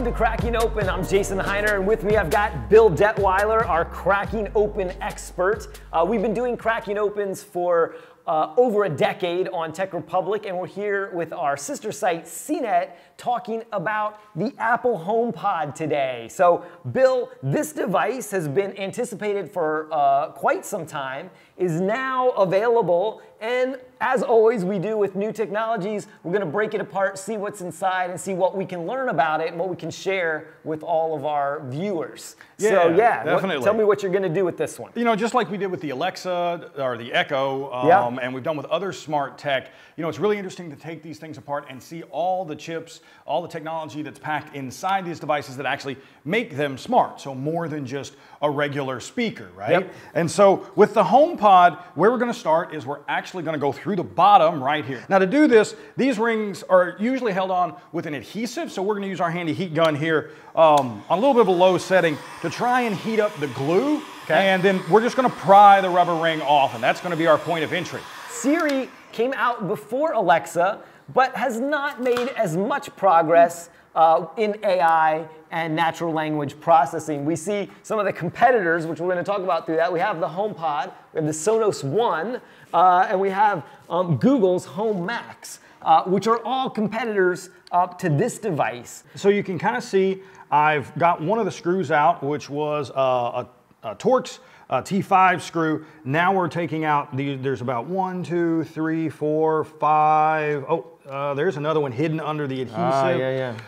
to Cracking Open. I'm Jason Hiner, and with me I've got Bill Detwiler, our Cracking Open expert. We've been doing Cracking Opens for over a decade on TechRepublic, and we're here with our sister site, CNET, talking about the Apple HomePod today. So, Bill, this device has been anticipated for quite some time, is now available, and as always we do with new technologies, we're going to break it apart, see what's inside, and see what we can learn about it and what we can share with all of our viewers. Yeah, so yeah, definitely. Tell me what you're going to do with this one. You know, just like we did with the Alexa or the Echo, and we've done with other smart tech, you know, it's really interesting to take these things apart and see all the chips, all the technology that's packed inside these devices that actually make them smart. So more than just a regular speaker, right? Yep. And so with the HomePod, where we're going to start is we're actually going to go through the bottom right here. Now to do this, these rings are usually held on with an adhesive, so we're going to use our handy heat gun here on a little bit of a low setting to try and heat up the glue. Okay. And then we're just going to pry the rubber ring off, and that's going to be our point of entry. Siri came out before Alexa, but has not made as much progress in AI and natural language processing. We see some of the competitors, which we're going to talk about through that. We have the HomePod, we have the Sonos One, and we have Google's Home Max, which are all competitors to this device. So you can kind of see I've got one of the screws out, which was a Torx T5 screw. Now we're taking out there's about 1, 2, 3, 4, 5. There's another one hidden under the adhesive.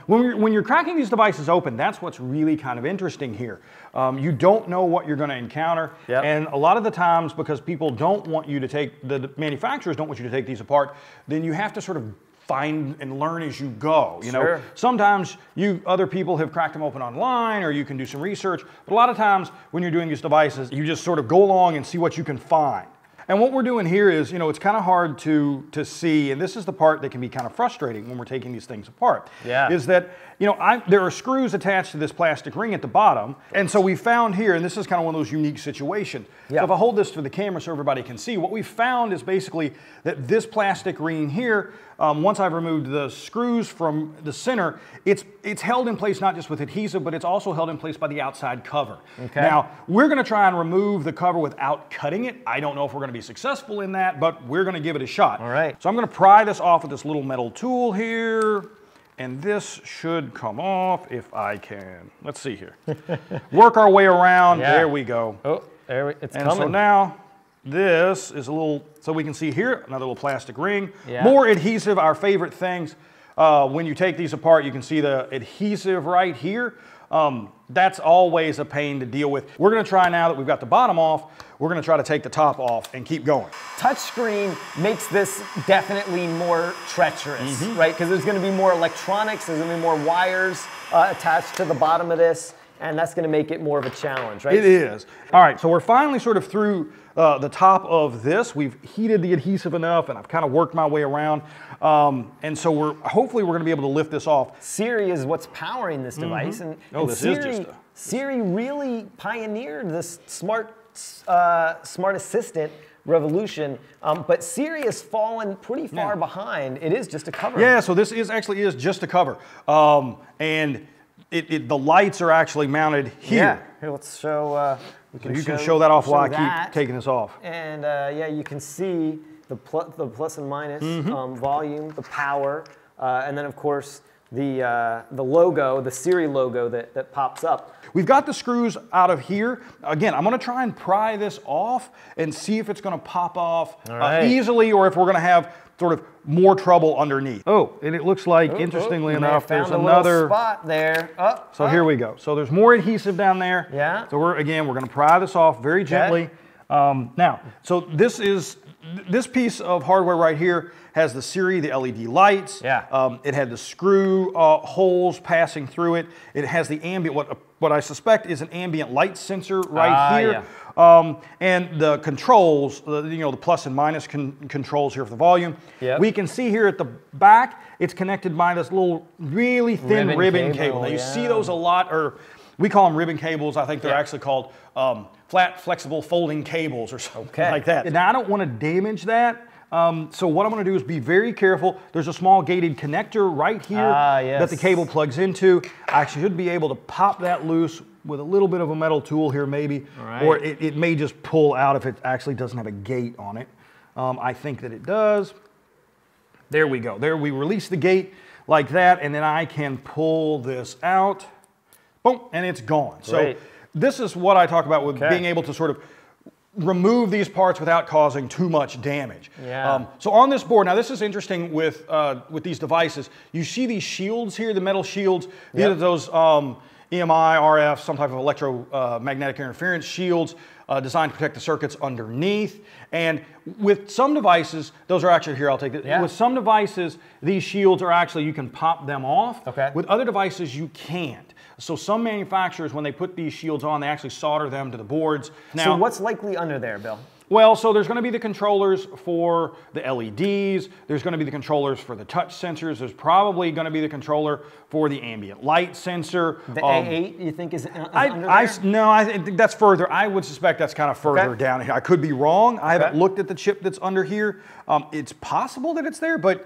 When you're cracking these devices open, that's what's really kind of interesting here. You don't know what you're going to encounter, and a lot of the times, because people don't want you to the manufacturers don't want you to take these apart, then you have to sort of find and learn as you go. You know, sometimes other people have cracked them open online, or you can do some research. But a lot of times when you're doing these devices, you just sort of go along and see what you can find. And what we're doing here is, you know, it's kind of hard to see, and this is the part that can be kind of frustrating when we're taking these things apart. Is that, you know, there are screws attached to this plastic ring at the bottom, and so we found here, and this is kind of one of those unique situations. So if I hold this for the camera so everybody can see, what we found is basically that this plastic ring here, once I've removed the screws from the center, it's held in place not just with adhesive, but it's also held in place by the outside cover. Now, we're going to try and remove the cover without cutting it. I don't know if we're going to be successful in that, but we're going to give it a shot. All right. So I'm going to pry this off with this little metal tool here, and this should come off if I can. Let's see here. Work our way around. There we go. Oh, it's coming. coming. So now this is a little, so we can see here, another little plastic ring. More adhesive, our favorite things. When you take these apart, you can see the adhesive right here. That's always a pain to deal with. We're going to try, now that we've got the bottom off, we're going to try to take the top off and keep going. Touchscreen makes this definitely more treacherous, right? Because there's going to be more electronics, there's going to be more wires attached to the bottom of this, and that's going to make it more of a challenge, right? It is. All right, so we're finally sort of through the top of this. We've heated the adhesive enough, and I've kind of worked my way around. And so hopefully we're going to be able to lift this off. Siri is what's powering this device, and Siri really pioneered this smart assistant revolution, but Siri has fallen pretty far behind. It is just a cover. Yeah, so this actually is just a cover, and the lights are actually mounted here. Here, let's show. You can show that off while I keep taking this off. And yeah, you can see the plus and minus volume, the power, and then of course the logo, the Siri logo that pops up. We've got the screws out of here. Again, I'm going to try and pry this off and see if it's going to pop off easily, or if we're going to have sort of more trouble underneath. Oh, and it looks like, interestingly enough, there's another spot there. So here we go. So there's more adhesive down there. So we're going to pry this off very gently. Now, so this piece of hardware right here has the Siri, the LED lights. It had the screw holes passing through it. It has the ambient, what I suspect is an ambient light sensor right here. And the controls, the plus and minus controls here for the volume. We can see here at the back, it's connected by this little really thin ribbon cable. Now you see those a lot, or we call them ribbon cables. I think they're actually called flat, flexible, folding cables or something like that. Now I don't want to damage that. So what I'm going to do is be very careful. There's a small gated connector right here that the cable plugs into. I should be able to pop that loose with a little bit of a metal tool here maybe, or it may just pull out if it actually doesn't have a gate on it. I think that it does. There we go. There we release the gate like that, and then I can pull this out. Boom, and it's gone. Great. So this is what I talk about with being able to sort of remove these parts without causing too much damage. Yeah. So on this board, now this is interesting with these devices. You see these shields here, the metal shields. These are those EMI, RF, some type of electromagnetic interference shields designed to protect the circuits underneath. And with some devices, those are actually, here, I'll take it. Yeah. With some devices, these shields are actually, you can pop them off. Okay. With other devices, you can't. So some manufacturers, when they put these shields on, they actually solder them to the boards. Now, so what's likely under there, Bill? Well, so there's going to be the controllers for the LEDs. There's going to be the controllers for the touch sensors. There's probably going to be the controller for the ambient light sensor. The A8, you think is under there? No, I think that's further. I would suspect that's kind of further down here. I could be wrong. I haven't looked at the chip that's under here. It's possible that it's there, but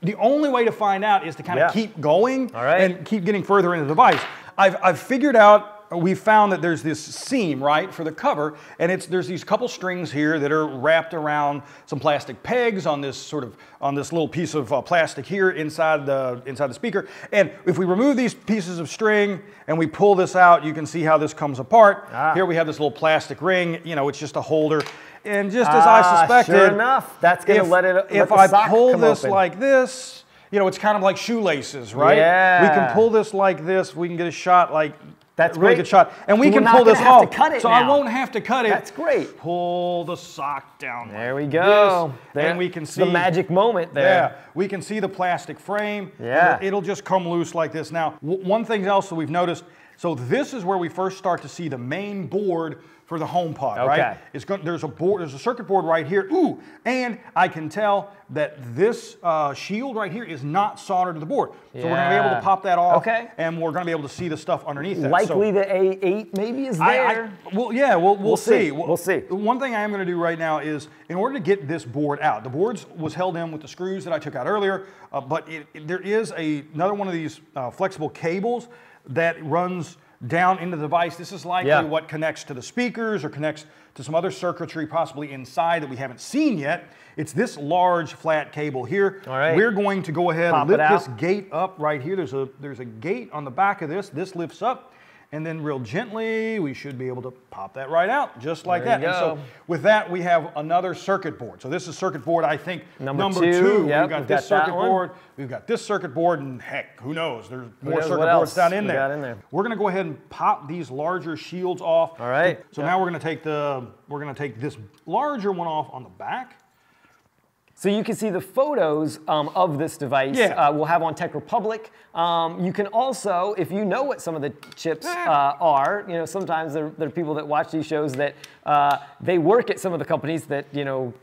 the only way to find out is to kind of keep going and keep getting further into the device. I've figured out, we found that there's this seam, right, for the cover, and there's these couple strings here that are wrapped around some plastic pegs on this little piece of plastic here inside the speaker. And if we remove these pieces of string and we pull this out, you can see how this comes apart. Here we have this little plastic ring, you know, it's just a holder. And just as I suspected, sure enough, that's going to let if I pull this like this, you know, it's kind of like shoelaces, right? Yeah. We can pull this like this. We can get a shot like that's really good shot, and we can pull this off. So I won't have to cut it. That's great. Pull the sock down. There we go. And we can see the magic moment there. Yeah, we can see the plastic frame. Yeah, it'll just come loose like this. Now, one thing else that we've noticed. So this is where we first start to see the main board for the HomePod, right? There's a circuit board right here. Ooh, and I can tell that this shield right here is not soldered to the board. So we're gonna be able to pop that off, and we're gonna be able to see the stuff underneath that. Likely the A8 maybe is there. We'll see. We'll see. One thing I am gonna do right now is, in order to get this board out, the board was held in with the screws that I took out earlier, but there is another one of these flexible cables that runs down into the device. This is likely what connects to the speakers or connects to some other circuitry possibly inside that we haven't seen yet. It's this large flat cable here. All right. We're going to go ahead and lift this gate up right here. There's a gate on the back of this. This lifts up, and then real gently we should be able to pop that right out just like that. And so with that we have another circuit board. So this is circuit board, I think, number two. Yep, we've got this circuit board. We've got this circuit board, and heck, who knows? There's more circuit boards down in there. We're going to go ahead and pop these larger shields off. All right. So now we're going to take this larger one off on the back. So you can see the photos of this device we'll have on TechRepublic. You can also, if you know what some of the chips are, you know, sometimes there are people that watch these shows that they work at some of the companies that, you know,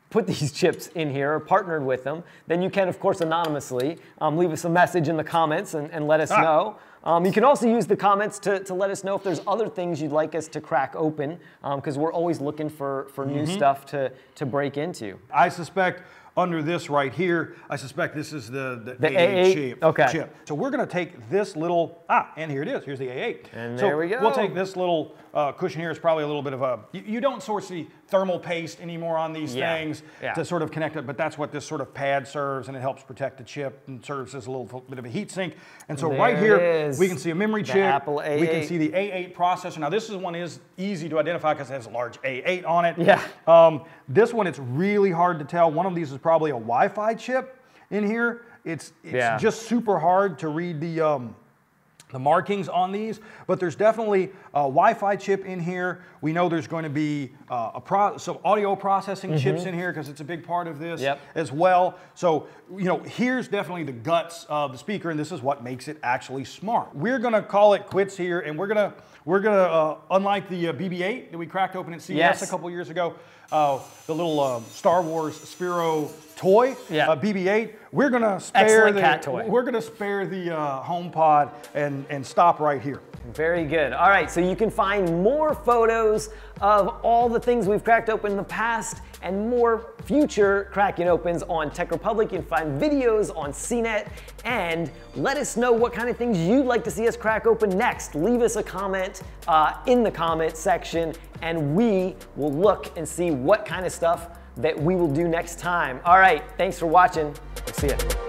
put these chips in here or partnered with them, then you can, of course, anonymously leave us a message in the comments and let us know. You can also use the comments to let us know if there's other things you'd like us to crack open, because we're always looking for new stuff to break into. I suspect under this right here, I suspect this is the A8 chip. So we're going to take this little, and here it is. Here's the A8. And there we go. We'll take this little cushion here. It's probably a little bit of a, you don't sort of see thermal paste anymore on these things to sort of connect it, but that's what this sort of pad serves, and it helps protect the chip and serves as a little bit of a heat sink. And so right here, we can see a memory chip. Apple A8. We can see the A8 processor. Now this one is easy to identify because it has a large A8 on it. Yeah. This one, it's really hard to tell. One of these is probably a Wi-Fi chip in here. It's just super hard to read the markings on these, but there's definitely a Wi-Fi chip in here. We know there's going to be some audio processing chips in here because it's a big part of this as well. So, you know, here's definitely the guts of the speaker, and this is what makes it actually smart. We're going to call it quits here, and we're gonna unlike the BB-8 that we cracked open at CES a couple years ago, the little Star Wars Sphero toy, BB-8. We're gonna spare we're gonna spare the HomePod and stop right here. Very good. All right, so you can find more photos of all the things we've cracked open in the past and more future cracking opens on TechRepublic. You can find videos on CNET, and let us know what kind of things you'd like to see us crack open next. Leave us a comment in the comment section, and we will look and see what kind of stuff that we will do next time. All right, thanks for watching. We'll see you.